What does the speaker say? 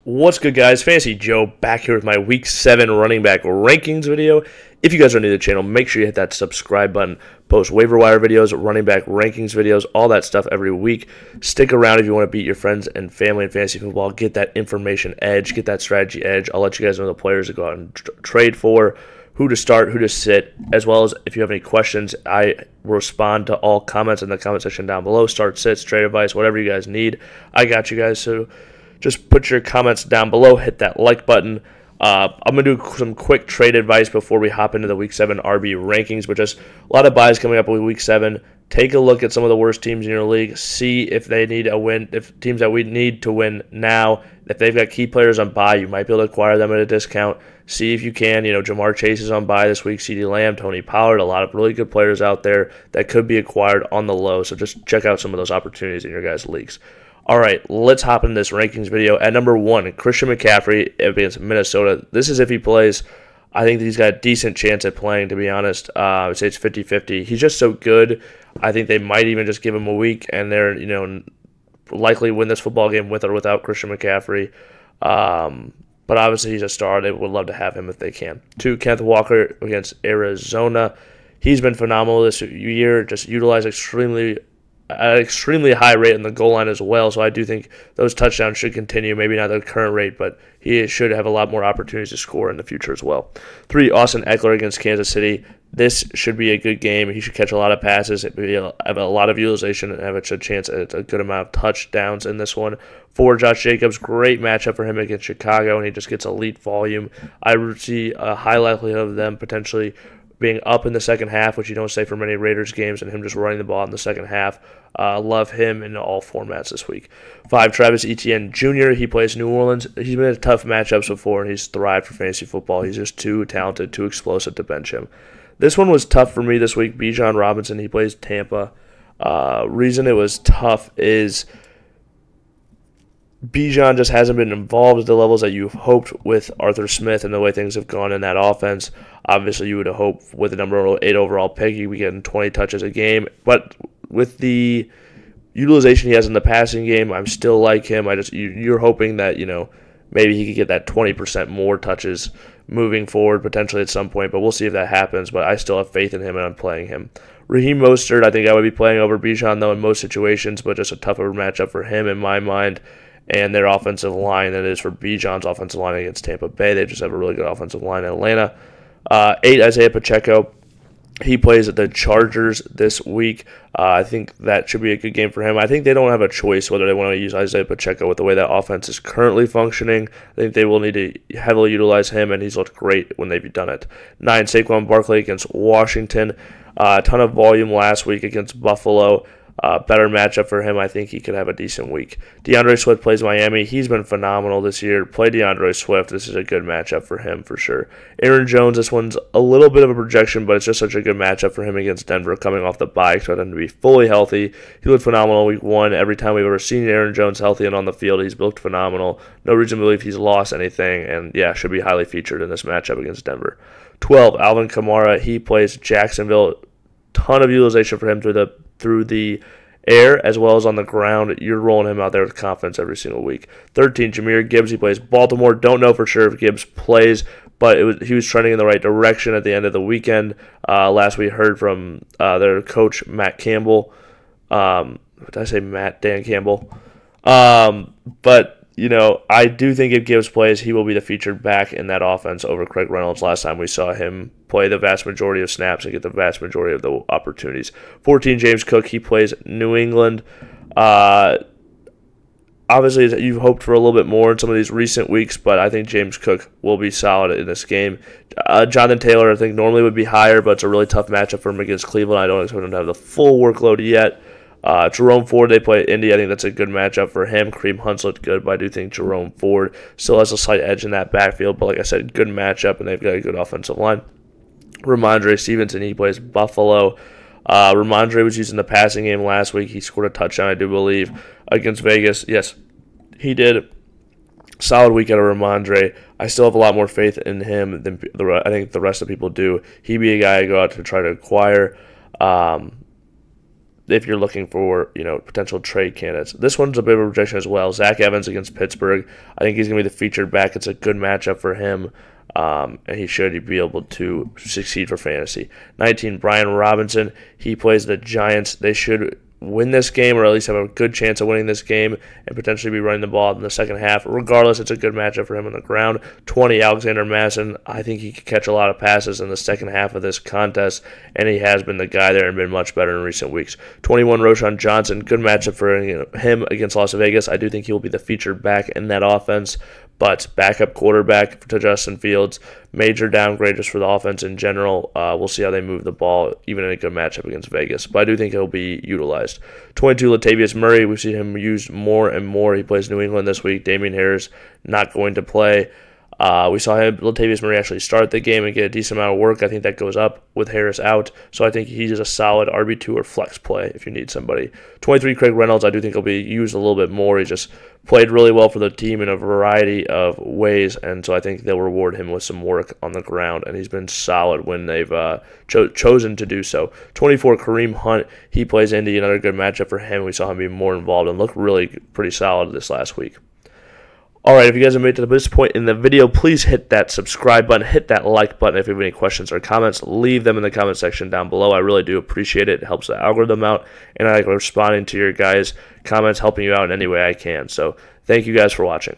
What's good, guys? Fantasy Joe back here with my Week 7 running back rankings video. If you guys are new to the channel, make sure you hit that subscribe button. Post waiver wire videos, running back rankings videos, all that stuff every week. Stick around if you want to beat your friends and family in fantasy football. Get that information edge, get that strategy edge. I'll let you guys know the players to go out and trade for, who to start, who to sit, as well as if you have any questions, I respond to all comments in the comment section down below. Start, sits, trade advice, whatever you guys need. I got you guys, so just put your comments down below, hit that like button. I'm going to do some quick trade advice before we hop into the Week 7 RB rankings, but just a lot of buys coming up with Week 7. Take a look at some of the worst teams in your league. See if they need a win, if teams that we need to win now, if they've got key players on bye, you might be able to acquire them at a discount. See if you can. Jahmyr Chase is on bye this week, CeeDee Lamb, Tony Pollard, a lot of really good players out there that could be acquired on the low. So just check out some of those opportunities in your guys' leagues. All right, let's hop into this rankings video. At number 1, Christian McCaffrey against Minnesota. This is if he plays. I think that he's got a decent chance at playing, to be honest. I would say it's 50-50. He's just so good. I think they might even just give him a week, and they're, likely win this football game with or without Christian McCaffrey. But obviously he's a star. They would love to have him if they can. 2, Kenneth Walker against Arizona. He's been phenomenal this year, just utilized at an extremely high rate in the goal line as well, so I do think those touchdowns should continue, maybe not the current rate, but he should have a lot more opportunities to score in the future as well. 3, Austin Ekeler against Kansas City. This should be a good game. He should catch a lot of passes, have a lot of utilization, and have a chance at a good amount of touchdowns in this one. 4, Josh Jacobs, great matchup for him against Chicago, and he just gets elite volume. I see a high likelihood of them potentially being up in the second half, which you don't say for many Raiders games, and him just running the ball in the second half. Love him in all formats this week. 5, Travis Etienne Jr. He plays New Orleans. He's been in tough matchups before, and he's thrived for fantasy football. He's just too talented, too explosive to bench him. This one was tough for me this week. Bijan Robinson, he plays Tampa. Reason it was tough is Bijan just hasn't been involved at the levels that you've hoped with Arthur Smith and the way things have gone in that offense. Obviously, you would have hoped with the number 8 overall pick, he'd be getting 20 touches a game. But with the utilization he has in the passing game, I'm still like him. You're hoping that, maybe he could get that 20% more touches moving forward potentially at some point. But we'll see if that happens. But I still have faith in him, and I'm playing him. Raheem Mostert, I think I would be playing over Bijan, though, in most situations, but just a tougher matchup for him in my mind. And their offensive line than it is for Bijan's offensive line against Tampa Bay. They just have a really good offensive line in Atlanta. 8, Isaiah Pacheco. He plays at the Chargers this week. I think that should be a good game for him. I think they don't have a choice whether they want to use Isaiah Pacheco with the way that offense is currently functioning. I think they will need to heavily utilize him, and he's looked great when they've done it. 9, Saquon Barkley against Washington. A ton of volume last week against Buffalo. Better matchup for him. I think he could have a decent week. DeAndre Swift plays Miami. He's been phenomenal this year. Play DeAndre Swift. This is a good matchup for him for sure. Aaron Jones, this one's a little bit of a projection, but it's just such a good matchup for him against Denver coming off the bye. Expect him to be fully healthy. He looked phenomenal week 1. Every time we've ever seen Aaron Jones healthy and on the field, he's looked phenomenal. No reason to believe he's lost anything, and yeah, should be highly featured in this matchup against Denver. 12, Alvin Kamara. He plays Jacksonville. Ton of utilization for him through the air as well as on the ground. You're rolling him out there with confidence every single week. 13, Jahmyr Gibbs. He plays Baltimore. Don't know for sure if Gibbs plays, but he was trending in the right direction at the end of the weekend. Last we heard from their coach, Matt Campbell. Did I say Matt? Dan Campbell. But I do think if Gibbs plays, he will be the featured back in that offense over Craig Reynolds last time we saw him play the vast majority of snaps and get the vast majority of the opportunities. 14, James Cook. He plays New England. Obviously, you've hoped for a little bit more in some of these recent weeks, but I think James Cook will be solid in this game. Jonathan Taylor, I think, normally would be higher, but it's a really tough matchup for him against Cleveland. I don't expect him to have the full workload yet. Jerome Ford, they play Indy. I think that's a good matchup for him. Kareem Hunt's looked good, but I do think Jerome Ford still has a slight edge in that backfield. But like I said, good matchup, and they've got a good offensive line. Ramondre Stevenson, he plays Buffalo. Ramondre was used in the passing game last week. He scored a touchdown, I do believe, against Vegas. Yes, he did. Solid week out of Ramondre. I still have a lot more faith in him than I think the rest of the people do. He'd be a guy I go out to try to acquire. if you're looking for, potential trade candidates. This one's a bit of a rejection as well. Zach Evans against Pittsburgh. I think he's going to be the featured back. It's a good matchup for him, and he should be able to succeed for fantasy. 19, Brian Robinson. He plays the Giants. They should win this game, or at least have a good chance of winning this game, and potentially be running the ball in the second half. Regardless, it's a good matchup for him on the ground. 20, Alexander Madison. I think he could catch a lot of passes in the second half of this contest, and he has been the guy there and been much better in recent weeks. 21, Roschon Johnson. Good matchup for him against Las Vegas. I do think he will be the featured back in that offense, but backup quarterback to Justin Fields, major downgrade just for the offense in general. We'll see how they move the ball, even in a good matchup against Vegas. But I do think he'll be utilized. 22, Latavius Murray. We've seen him used more and more. He plays New England this week. Damian Harris not going to play. We saw Latavius Murray actually start the game and get a decent amount of work. I think that goes up with Harris out. So I think he's a solid RB2 or flex play if you need somebody. 23, Craig Reynolds. I do think he'll be used a little bit more. He just played really well for the team in a variety of ways, and so I think they'll reward him with some work on the ground, and he's been solid when they've chosen to do so. 24, Kareem Hunt. He plays Indy, another good matchup for him. We saw him be more involved and look really pretty solid this last week. Alright, if you guys have made it to this point in the video, please hit that subscribe button, hit that like button. If you have any questions or comments, leave them in the comment section down below. I really do appreciate it. It helps the algorithm out, and I like responding to your guys' comments, helping you out in any way I can. So thank you guys for watching.